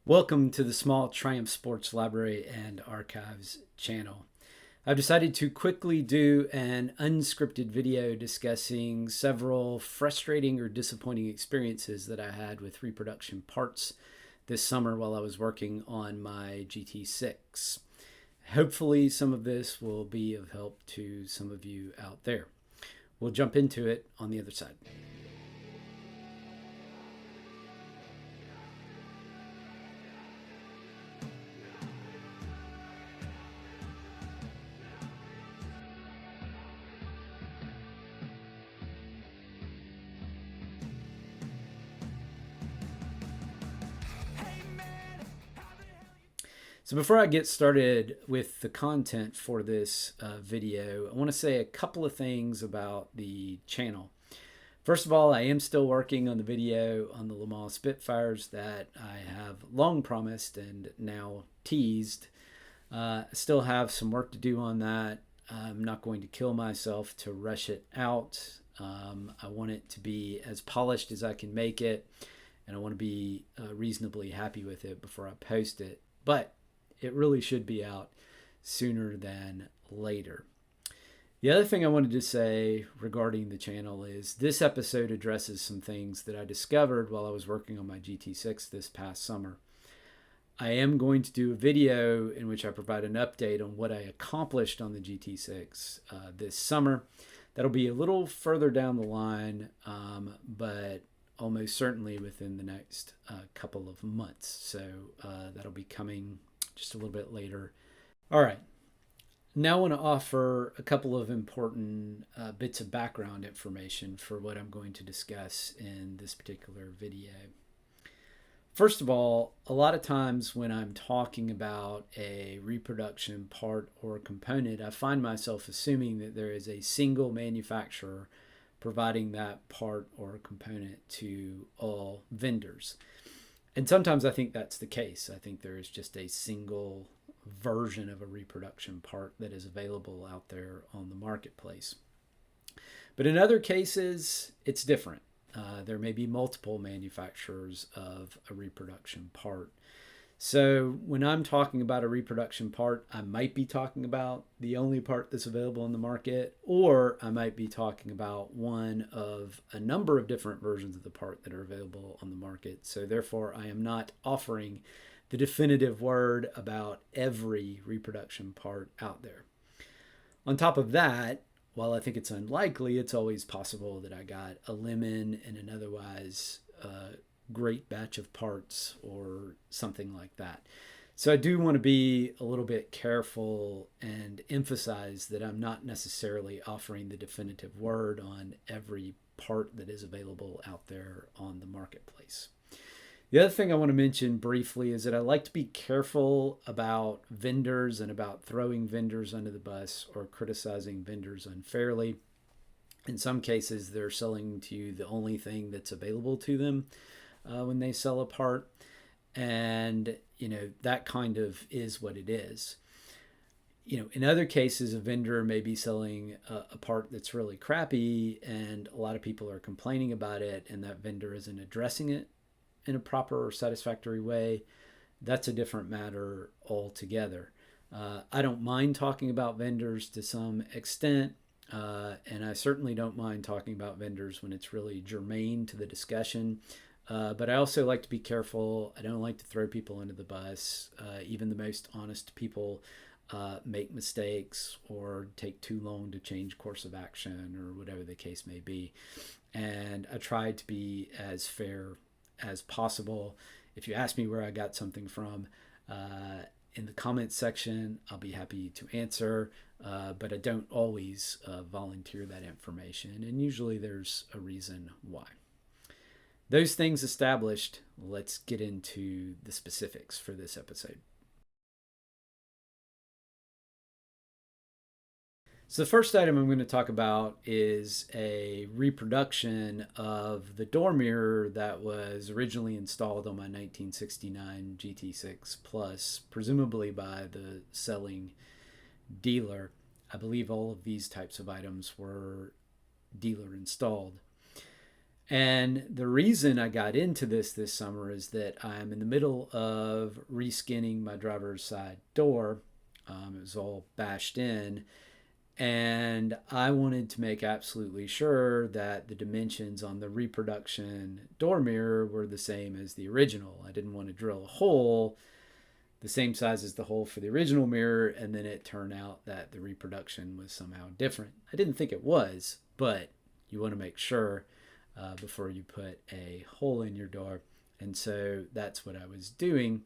Welcome to the Small Triumph Sports Library and Archives channel. I've decided to quickly do an unscripted video discussing several frustrating or disappointing experiences that I had with reproduction parts this summer while I was working on my GT6. Hopefully some of this will be of help to some of you out there. We'll jump into it on the other side. So before I get started with the content for this video, I want to say a couple of things about the channel. First of all, I am still working on the video on the Le Mans Spitfires that I have long promised and now teased. I still have some work to do on that. I'm not going to kill myself to rush it out. I want it to be as polished as I can make it, and I want to be reasonably happy with it before I post it. But it really should be out sooner than later. The other thing I wanted to say regarding the channel is this episode addresses some things that I discovered while I was working on my GT6 this past summer. I am going to do a video in which I provide an update on what I accomplished on the GT6 this summer. That'll be a little further down the line, but almost certainly within the next couple of months. So that'll be coming just a little bit later. All right, now I want to offer a couple of important bits of background information for what I'm going to discuss in this particular video. First of all, a lot of times when I'm talking about a reproduction part or component, I find myself assuming that there is a single manufacturer providing that part or component to all vendors. And sometimes I think that's the case. I think there is just a single version of a reproduction part that is available out there on the marketplace. But in other cases, it's different. There may be multiple manufacturers of a reproduction part. So when I'm talking about a reproduction part, I might be talking about the only part that's available in the market, or I might be talking about one of a number of different versions of the part that are available on the market. So therefore, I am not offering the definitive word about every reproduction part out there. On top of that, while I think it's unlikely, it's always possible that I got a lemon in an otherwise great batch of parts or something like that. So I do want to be a little bit careful and emphasize that I'm not necessarily offering the definitive word on every part that is available out there on the marketplace. The other thing I want to mention briefly is that I like to be careful about vendors and about throwing vendors under the bus or criticizing vendors unfairly. In some cases, they're selling to you the only thing that's available to them when they sell a part, and that kind of is what it is. In other cases, a vendor may be selling a part that's really crappy and a lot of people are complaining about it, and that vendor isn't addressing it in a proper or satisfactory way. That's a different matter altogether. I don't mind talking about vendors to some extent, and I certainly don't mind talking about vendors when it's really germane to the discussion. But I also like to be careful. I don't like to throw people under the bus. Even the most honest people make mistakes or take too long to change course of action or whatever the case may be. And I try to be as fair as possible. If you ask me where I got something from in the comments section, I'll be happy to answer. But I don't always volunteer that information. And usually there's a reason why. Those things established, let's get into the specifics for this episode. So the first item I'm going to talk about is a reproduction of the door mirror that was originally installed on my 1969 GT6 Plus, presumably by the selling dealer. I believe all of these types of items were dealer installed. And the reason I got into this summer is that I'm in the middle of reskinning my driver's side door. It was all bashed in, and I wanted to make absolutely sure that the dimensions on the reproduction door mirror were the same as the original. I didn't want to drill a hole the same size as the hole for the original mirror, and then it turned out that the reproduction was somehow different. I didn't think it was, but you want to make sure before you put a hole in your door. And so that's what I was doing.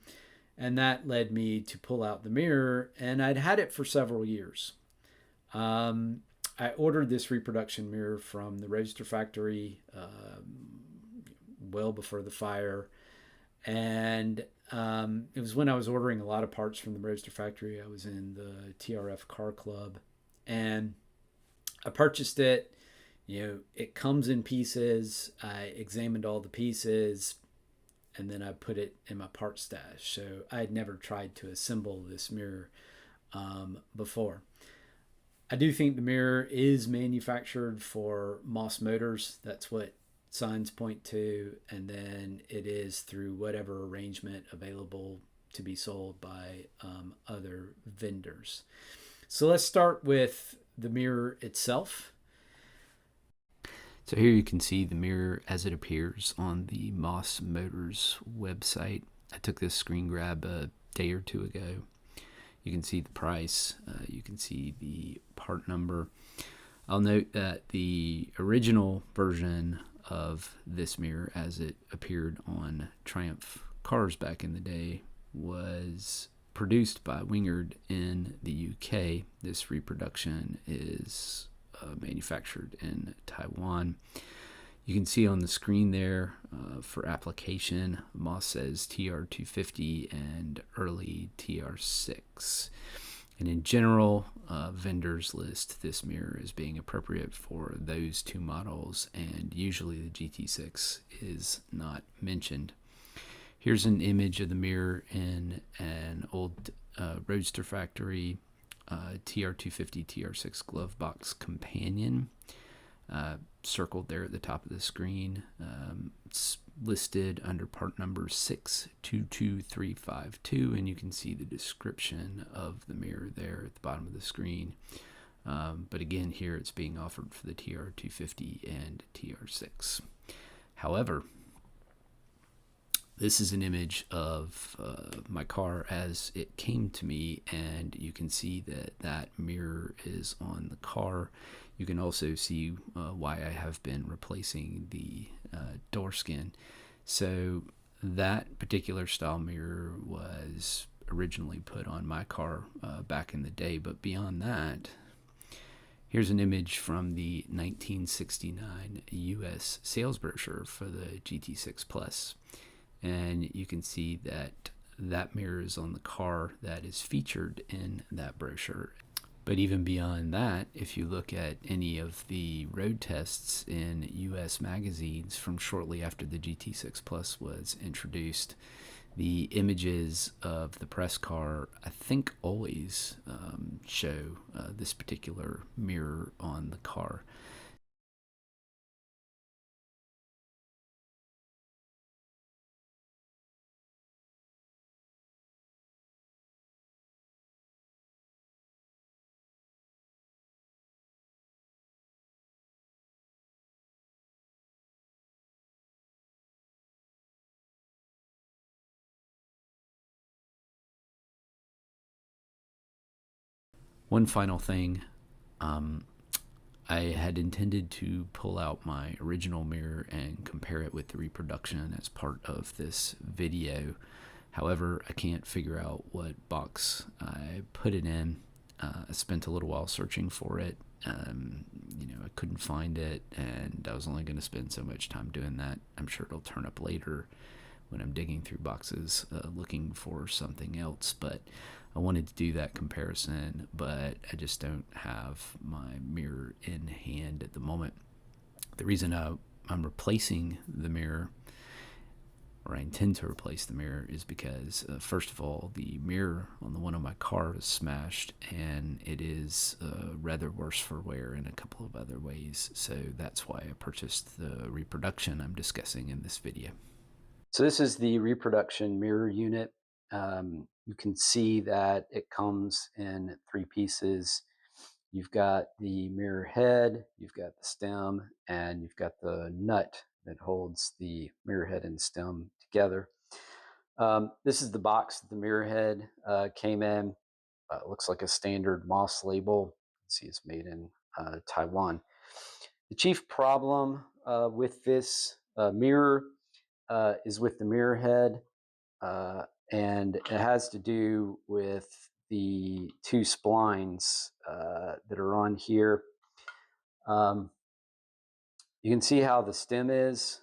And that led me to pull out the mirror, and I'd had it for several years. I ordered this reproduction mirror from the Roadster factory well before the fire. And it was when I was ordering a lot of parts from the Roadster factory. I was in the TRF car club, and I purchased it. It comes in pieces. I examined all the pieces, and then I put it in my part stash. So I had never tried to assemble this mirror before. I do think the mirror is manufactured for Moss Motors. That's what signs point to, and then it is through whatever arrangement available to be sold by other vendors. So let's start with the mirror itself. So here you can see the mirror as it appears on the Moss Motors website. I took this screen grab a day or two ago. You can see the price. You can see the part number. I'll note that the original version of this mirror as it appeared on Triumph cars back in the day was produced by Wingard in the UK. This reproduction is manufactured in Taiwan. You can see on the screen there for application, Moss says TR250 and early TR6. And in general, vendors list this mirror as being appropriate for those two models, and usually the GT6 is not mentioned. Here's an image of the mirror in an old Roadster factory TR250 TR6 glove box companion. Circled there at the top of the screen. It's listed under part number 622352, and you can see the description of the mirror there at the bottom of the screen. But again, here it's being offered for the TR250 and TR6. However, this is an image of my car as it came to me, and you can see that that mirror is on the car. You can also see why I have been replacing the door skin. So that particular style mirror was originally put on my car back in the day, but beyond that, here's an image from the 1969 US sales brochure for the GT6 Plus. And you can see that that mirror is on the car that is featured in that brochure. But even beyond that, if you look at any of the road tests in US magazines from shortly after the GT6 Plus was introduced, the images of the press car, I think, always show this particular mirror on the car. One final thing, I had intended to pull out my original mirror and compare it with the reproduction as part of this video. However, I can't figure out what box I put it in. I spent a little while searching for it. I couldn't find it, and I was only going to spend so much time doing that. I'm sure it'll turn up later when I'm digging through boxes looking for something else, but I wanted to do that comparison, but I just don't have my mirror in hand at the moment. The reason I'm replacing the mirror, or I intend to replace the mirror, is because, first of all, the mirror on the one on my car is smashed, and it is rather worse for wear in a couple of other ways. So that's why I purchased the Reproduction I'm discussing in this video. So this is the Reproduction mirror unit. You can see that it comes in 3 pieces. You've got the mirror head, you've got the stem, and you've got the nut that holds the mirror head and stem together. This is the box that the mirror head came in. It looks like a standard Moss label. You can see it's made in Taiwan. The chief problem with this mirror is with the mirror head, and it has to do with the 2 splines that are on here. You can see how the stem is,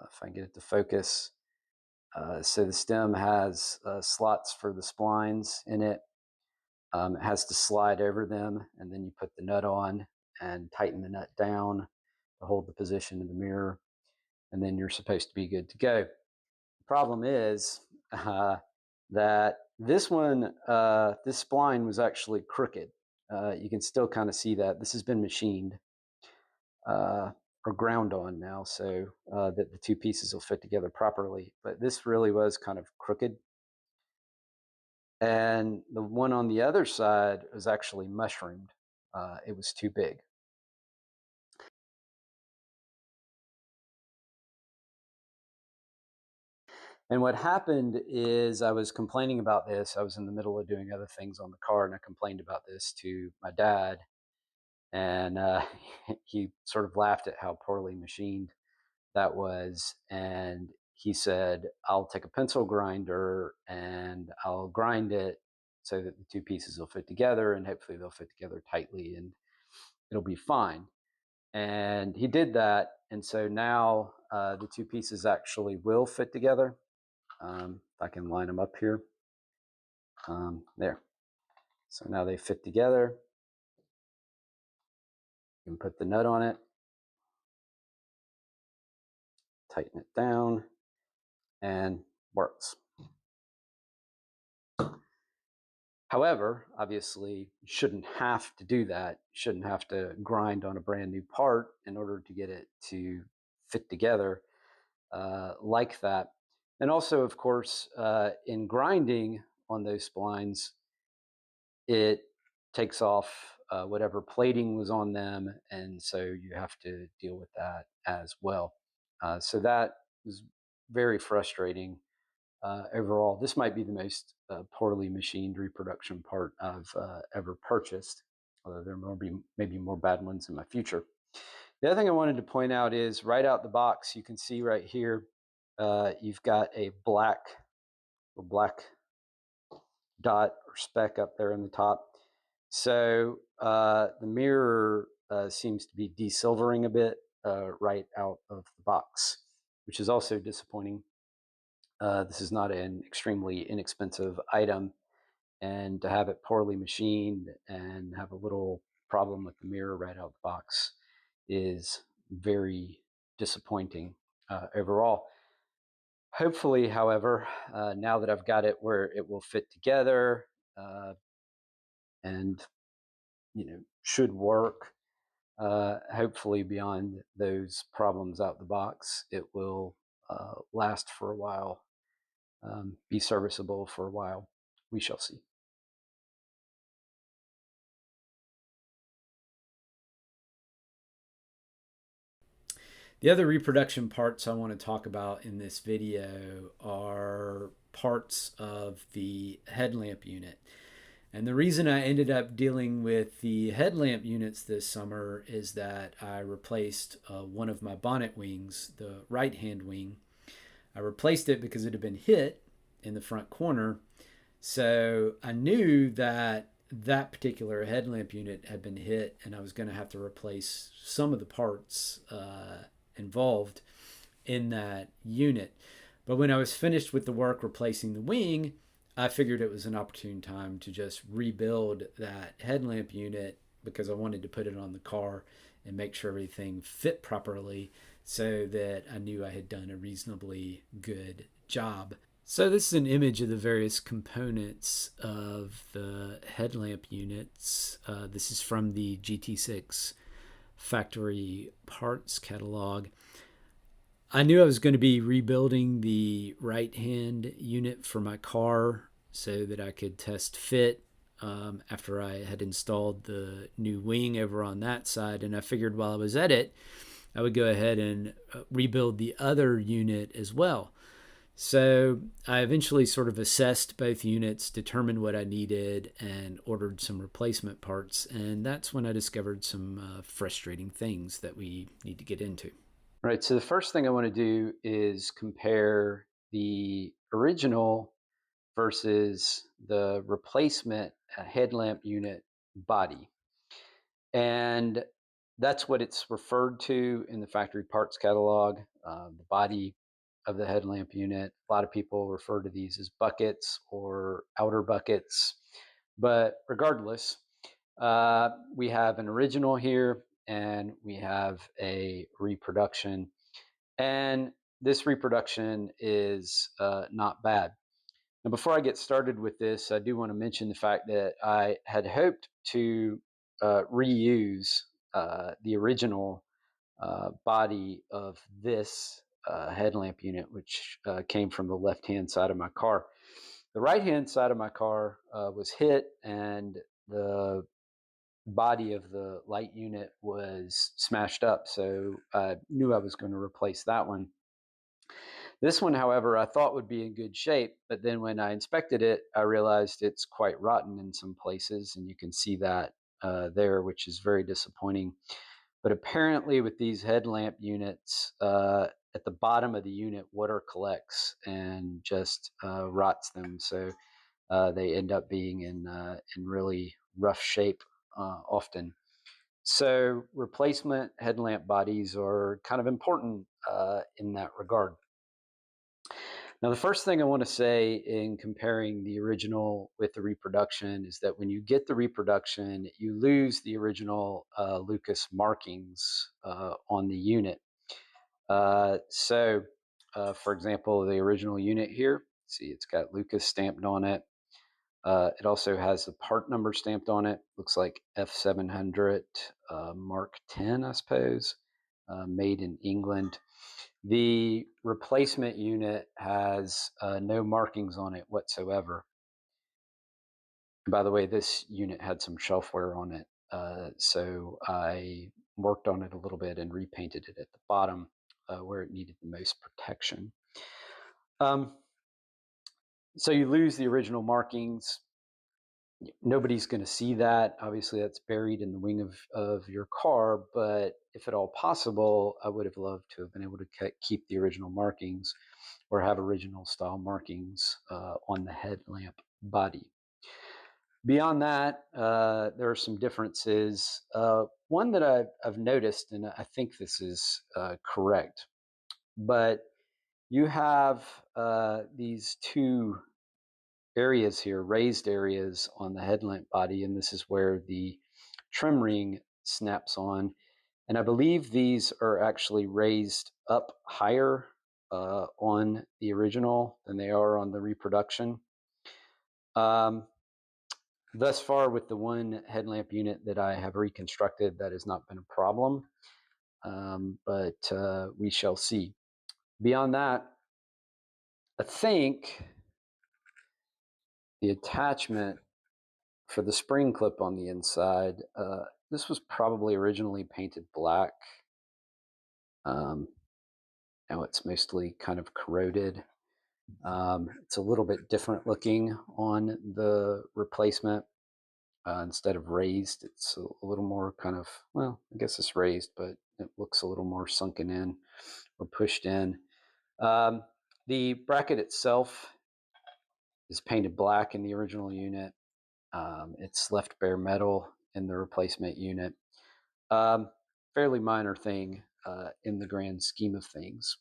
if I can get it to focus. So the stem has slots for the splines in it. It has to slide over them, and then you put the nut on and tighten the nut down to hold the position of the mirror, and then you're supposed to be good to go. The problem is that this one, this spline was actually crooked. You can still kind of see that. This has been machined or ground on now, so that the 2 pieces will fit together properly. But this really was kind of crooked. And the one on the other side was actually mushroomed. It was too big. And what happened is I was complaining about this. I was in the middle of doing other things on the car, and I complained about this to my dad. And he sort of laughed at how poorly machined that was. And he said, I'll take a pencil grinder and I'll grind it so that the 2 pieces will fit together, and hopefully they'll fit together tightly and it'll be fine. And he did that. And so now the 2 pieces actually will fit together. If I can line them up here. There. So now they fit together. You can put the nut on it, tighten it down, and works. However, obviously, you shouldn't have to do that. You shouldn't have to grind on a brand new part in order to get it to fit together like that. And also, of course, in grinding on those splines, it takes off whatever plating was on them, and so you have to deal with that as well. So that was very frustrating. Overall, this might be the most poorly machined reproduction part I've ever purchased, although there will be maybe more bad ones in my future. The other thing I wanted to point out is right out the box, you can see right here, you've got a black dot or speck up there in the top. So the mirror seems to be desilvering a bit right out of the box, which is also disappointing. This is not an extremely inexpensive item, and to have it poorly machined and have a little problem with the mirror right out the box is very disappointing overall. Hopefully, however, now that I've got it where it will fit together and should work, hopefully beyond those problems out the box, it will last for a while, be serviceable for a while. We shall see. The other reproduction parts I want to talk about in this video are parts of the headlamp unit. And the reason I ended up dealing with the headlamp units this summer is that I replaced one of my bonnet wings, the right-hand wing. I replaced it because it had been hit in the front corner. So I knew that that particular headlamp unit had been hit, and I was going to have to replace some of the parts involved in that unit. But when I was finished with the work replacing the wing, I figured it was an opportune time to just rebuild that headlamp unit because I wanted to put it on the car and make sure everything fit properly. so that I knew I had done a reasonably good job. So this is an image of the various components of the headlamp units. This is from the GT6 Factory Parts Catalogue. I knew I was going to be rebuilding the right-hand unit for my car so that I could test fit after I had installed the new wing over on that side. And I figured while I was at it, I would go ahead and rebuild the other unit as well. So I eventually sort of assessed both units, determined what I needed, and ordered some replacement parts. And that's when I discovered some frustrating things that we need to get into. Right, so the first thing I want to do is compare the original versus the replacement headlamp unit body. And that's what it's referred to in the factory parts catalog, the body of the headlamp unit. A lot of people refer to these as buckets or outer buckets. But regardless, we have an original here and we have a reproduction. And this reproduction is not bad. Now, before I get started with this, I do want to mention the fact that I had hoped to reuse the original body of this headlamp unit, which came from the left-hand side of my car. The right-hand side of my car was hit, and the body of the light unit was smashed up, so I knew I was going to replace that one. This one, however, I thought would be in good shape, but then when I inspected it, I realized it's quite rotten in some places, and you can see that there, which is very disappointing. But apparently with these headlamp units, at the bottom of the unit, water collects and just rots them. So they end up being in really rough shape often. So replacement headlamp bodies are kind of important in that regard. Now, the first thing I want to say in comparing the original with the reproduction is that when you get the reproduction, you lose the original Lucas markings on the unit. For example, the original unit here, see, it's got Lucas stamped on it. It also has the part number stamped on it. Looks like F700 Mark 10, I suppose, made in England. The replacement unit has no markings on it whatsoever. And by the way, this unit had some shelf wear on it, so I worked on it a little bit and repainted it at the bottom where it needed the most protection. So you lose the original markings. Nobody's going to see that. Obviously, that's buried in the wing of your car, but if at all possible, I would have loved to have been able to keep the original markings or have original style markings on the headlamp body. Beyond that, there are some differences. One that I've noticed, and I think this is correct, but you have these two areas here, raised areas on the headlamp body, and this is where the trim ring snaps on. And I believe these are actually raised up higher on the original than they are on the reproduction. Thus far, with the one headlamp unit that I have reconstructed, that has not been a problem, but we shall see. Beyond that, I think the attachment for the spring clip on the inside, this was probably originally painted black. Now it's mostly kind of corroded. It's a little bit different looking on the replacement. Instead of raised, it's a little more kind of, well, I guess it's raised, but it looks a little more sunken in or pushed in. The bracket itself is painted black in the original unit. It's left bare metal in the replacement unit. Fairly minor thing in the grand scheme of things.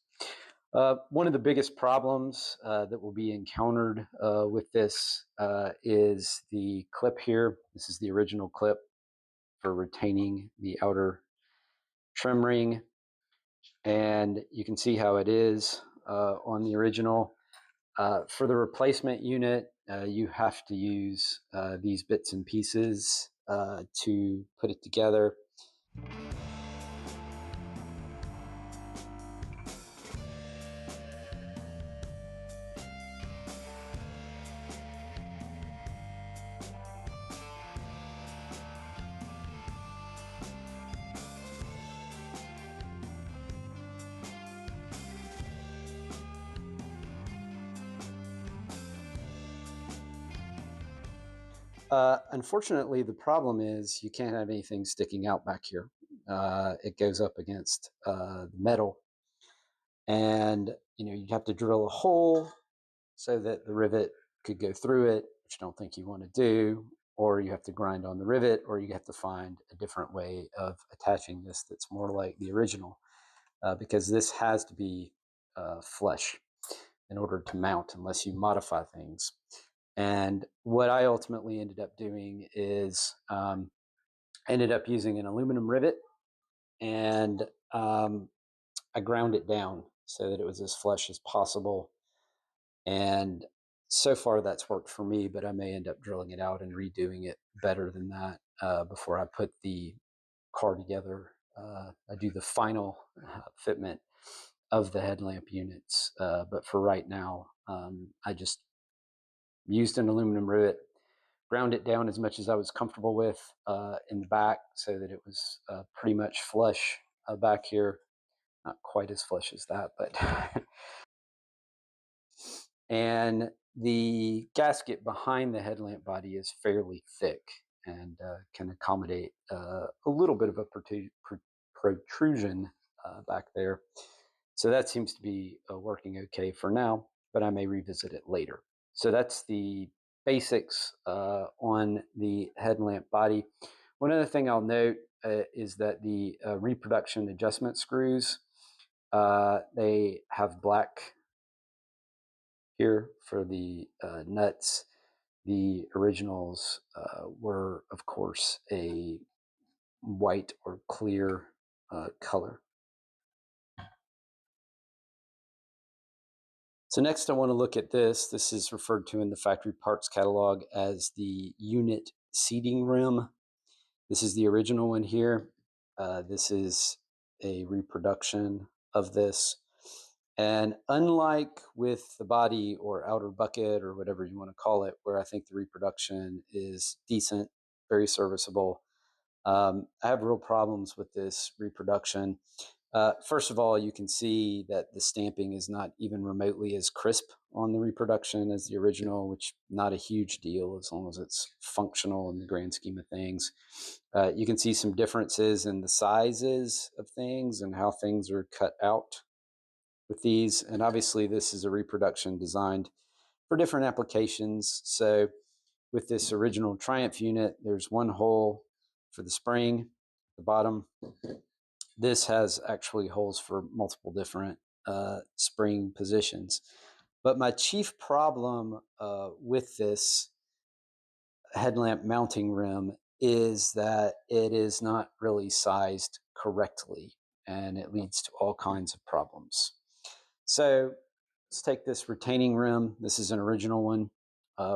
One of the biggest problems that will be encountered with this is the clip here. This is the original clip for retaining the outer trim ring. and you can see how it is on the original. For the replacement unit, you have to use these bits and pieces to put it together. Unfortunately, the problem is you can't have anything sticking out back here. It goes up against the metal, and you'd have to drill a hole so that the rivet could go through it, which I don't think you want to do, or you have to grind on the rivet, or you have to find a different way of attaching this that's more like the original, because this has to be flush in order to mount unless you modify things. And what I ultimately ended up doing is ended up using an aluminum rivet, and I ground it down so that it was as flush as possible. And so far that's worked for me, but I may end up drilling it out and redoing it better than that before I put the car together. I do the final fitment of the headlamp units, but for right now, I just used an aluminum rivet, ground it down as much as I was comfortable with in the back so that it was pretty much flush back here. Not quite as flush as that, but and the gasket behind the headlamp body is fairly thick and can accommodate a little bit of a protrusion back there. So that seems to be working okay for now, but I may revisit it later. So that's the basics on the headlamp body. One other thing I'll note is that the reproduction adjustment screws, they have black here for the nuts. The originals were, of course, a white or clear color. So next I want to look at this. This is referred to in the factory parts catalog as the unit seating rim. This is the original one here. This is a reproduction of this. And unlike with the body or outer bucket or whatever you want to call it, where I think the reproduction is decent, very serviceable, I have real problems with this reproduction. First of all, you can see that the stamping is not even remotely as crisp on the reproduction as the original, which not a huge deal as long as it's functional in the grand scheme of things. You can see some differences in the sizes of things and how things are cut out with these. And obviously this is a reproduction designed for different applications. So with this original Triumph unit, there's one hole for the spring at the bottom. This has actually holes for multiple different spring positions. But my chief problem with this headlamp mounting rim is that it is not really sized correctly, and it leads to all kinds of problems. So let's take this retaining rim. This is an original one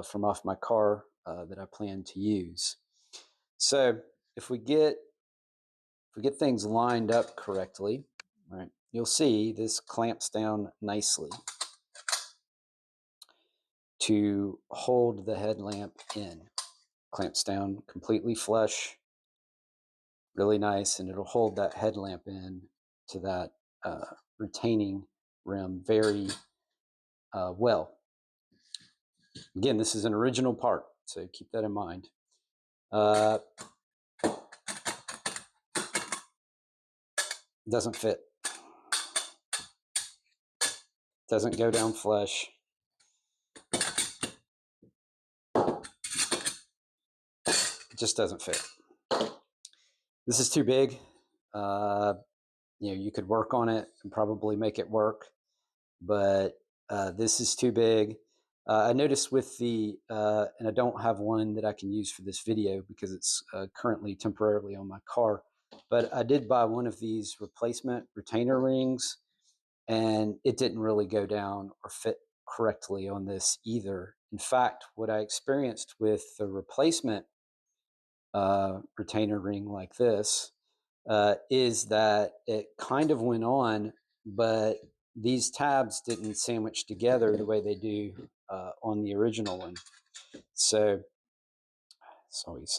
from off my car that I plan to use. So if we get things lined up correctly, right, you'll see this clamps down nicely to hold the headlamp in. Clamps down completely flush, really nice, and it'll hold that headlamp in to that retaining rim very well. Again, this is an original part, so keep that in mind. Doesn't fit. Doesn't go down flush. It just doesn't fit. This is too big. You could work on it and probably make it work, but this is too big. I noticed with the, and I don't have one that I can use for this video because it's currently temporarily on my car, but I did buy one of these replacement retainer rings, and it didn't really go down or fit correctly on this either. In fact, what I experienced with the replacement retainer ring like this is that it kind of went on, but these tabs didn't sandwich together the way they do on the original one. So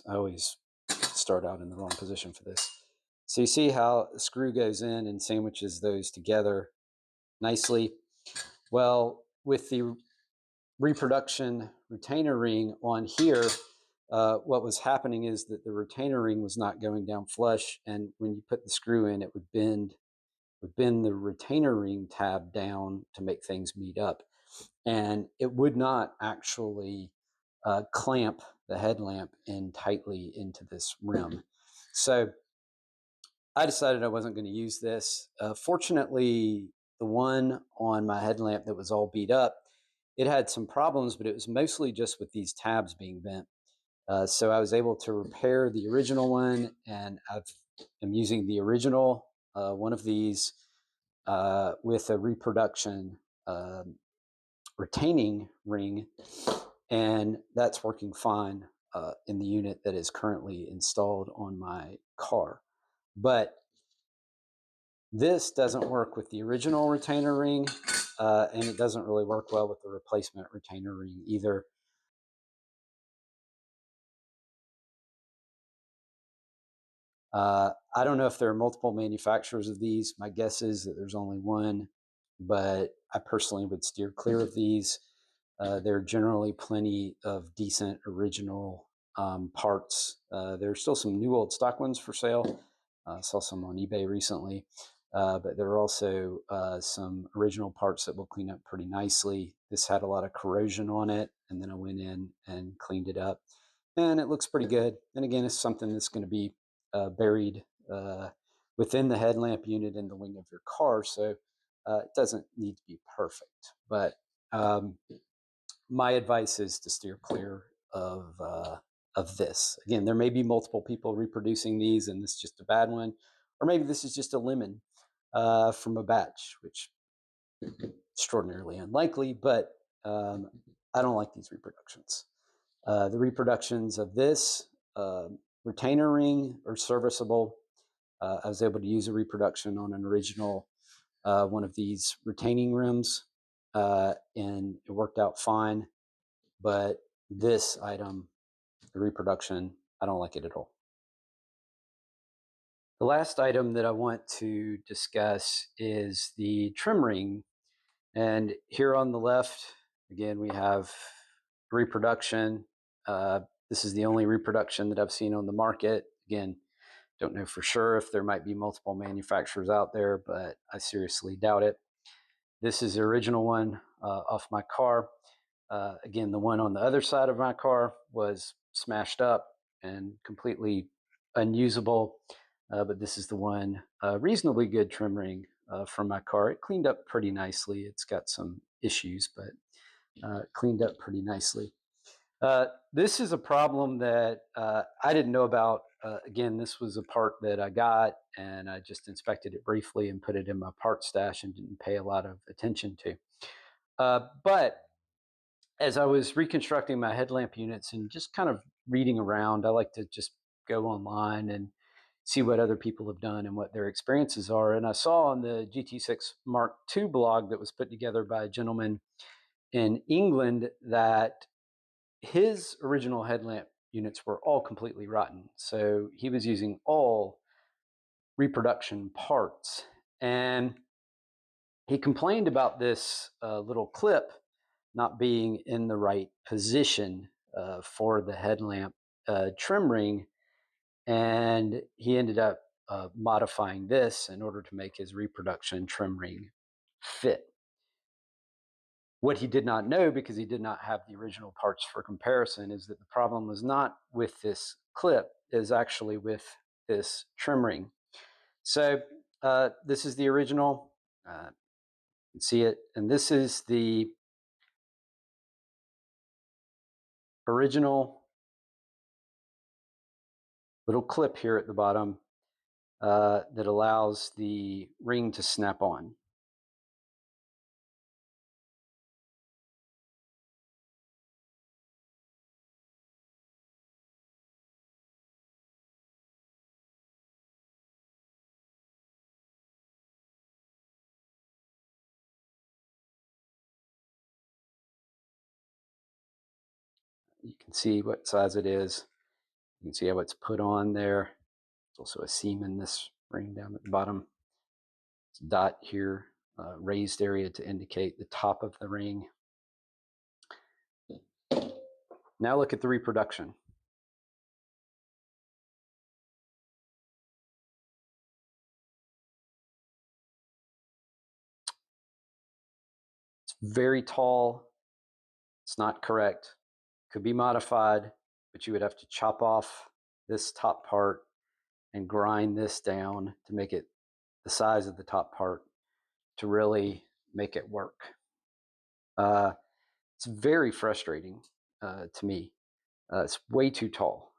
I always start out in the wrong position for this. So you see how the screw goes in and sandwiches those together nicely. Well, with the reproduction retainer ring on here, what was happening is that the retainer ring was not going down flush, and when you put the screw in, it would bend the retainer ring tab down to make things meet up, and it would not actually clamp the headlamp in tightly into this rim. So I decided I wasn't going to use this. Fortunately, the one on my headlamp that was all beat up, it had some problems, but it was mostly just with these tabs being bent. So I was able to repair the original one, and I'm using the original one of these with a reproduction retaining ring, and that's working fine in the unit that is currently installed on my car. But this doesn't work with the original retainer ring, and it doesn't really work well with the replacement retainer ring either. I don't know if there are multiple manufacturers of these. My guess is that there's only one, but I personally would steer clear of these. There are generally plenty of decent original parts. There are still some new old stock ones for sale. I saw some on eBay recently, but there are also some original parts that will clean up pretty nicely. This had a lot of corrosion on it, and then I went in and cleaned it up, and it looks pretty good. And again, it's something that's going to be buried within the headlamp unit in the wing of your car, so it doesn't need to be perfect. But my advice is to steer clear of this. Again, there may be multiple people reproducing these, and this is just a bad one, or maybe this is just a lemon from a batch, which is extraordinarily unlikely. But I don't like these reproductions. The reproductions of this retainer ring are serviceable. I was able to use a reproduction on an original one of these retaining rims, and it worked out fine. But this item, the reproduction, I don't like it at all. The last item that I want to discuss is the trim ring. And here on the left, again, we have reproduction. This is the only reproduction that I've seen on the market. Again, don't know for sure if there might be multiple manufacturers out there, but I seriously doubt it. This is the original one off my car. Again, the one on the other side of my car was smashed up and completely unusable, but this is the one reasonably good trim ring from my car. It cleaned up pretty nicely. It's got some issues, but cleaned up pretty nicely. This is a problem that I didn't know about. Again, this was a part that I got, and I just inspected it briefly and put it in my part stash and didn't pay a lot of attention to. But as I was reconstructing my headlamp units and just kind of reading around, I like to just go online and see what other people have done and what their experiences are. And I saw on the GT6 Mark II blog that was put together by a gentleman in England that his original headlamp units were all completely rotten. So he was using all reproduction parts. And he complained about this little clip not being in the right position for the headlamp trim ring. And he ended up modifying this in order to make his reproduction trim ring fit. What he did not know, because he did not have the original parts for comparison, is that the problem was not with this clip, is actually with this trim ring. So this is the original. You can see it. And this is the original little clip here at the bottom. that allows the ring to snap on. You can see what size it is. You can see how it's put on there. There's also a seam in this ring down at the bottom. It's a dot here, raised area to indicate the top of the ring. Now look at the reproduction. It's very tall. It's not correct. Could be modified, but you would have to chop off this top part and grind this down to make it the size of the top part to really make it work. It's very frustrating to me. It's way too tall.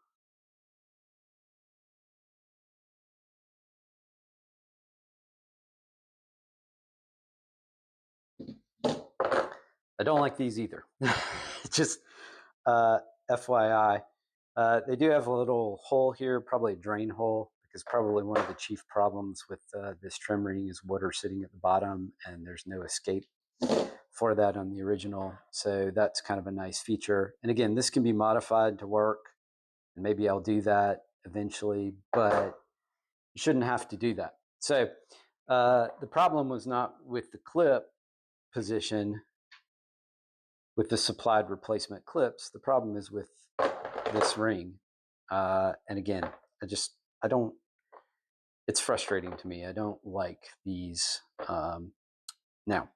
I don't like these either. Just FYI. They do have a little hole here, probably a drain hole, because probably one of the chief problems with this trim ring is water sitting at the bottom, and there's no escape for that on the original. So that's kind of a nice feature. And again, this can be modified to work, and maybe I'll do that eventually, but you shouldn't have to do that. So the problem was not with the clip position, with the supplied replacement clips. The problem is with this ring. And again, I don't, it's frustrating to me. I don't like these. Now,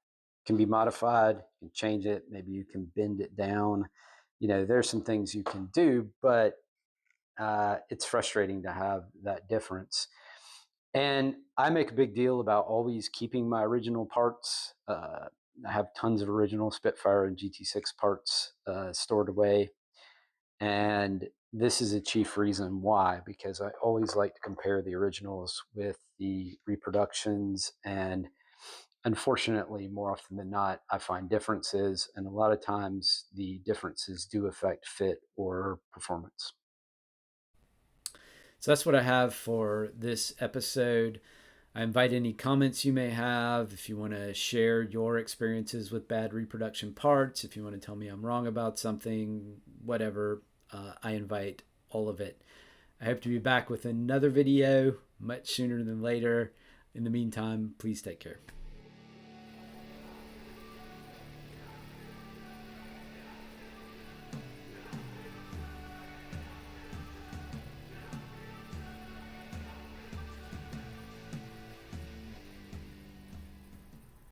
can be modified, you can change it, maybe you can bend it down. You know, there's some things you can do, but it's frustrating to have that difference. And I make a big deal about always keeping my original parts. I have tons of original Spitfire and GT6 parts stored away. And this is a chief reason why, because I always like to compare the originals with the reproductions. And unfortunately, more often than not, I find differences. And a lot of times the differences do affect fit or performance. So that's what I have for this episode. I invite any comments you may have. If you want to share your experiences with bad reproduction parts, if you want to tell me I'm wrong about something, whatever, I invite all of it. I hope to be back with another video much sooner than later. In the meantime, please take care.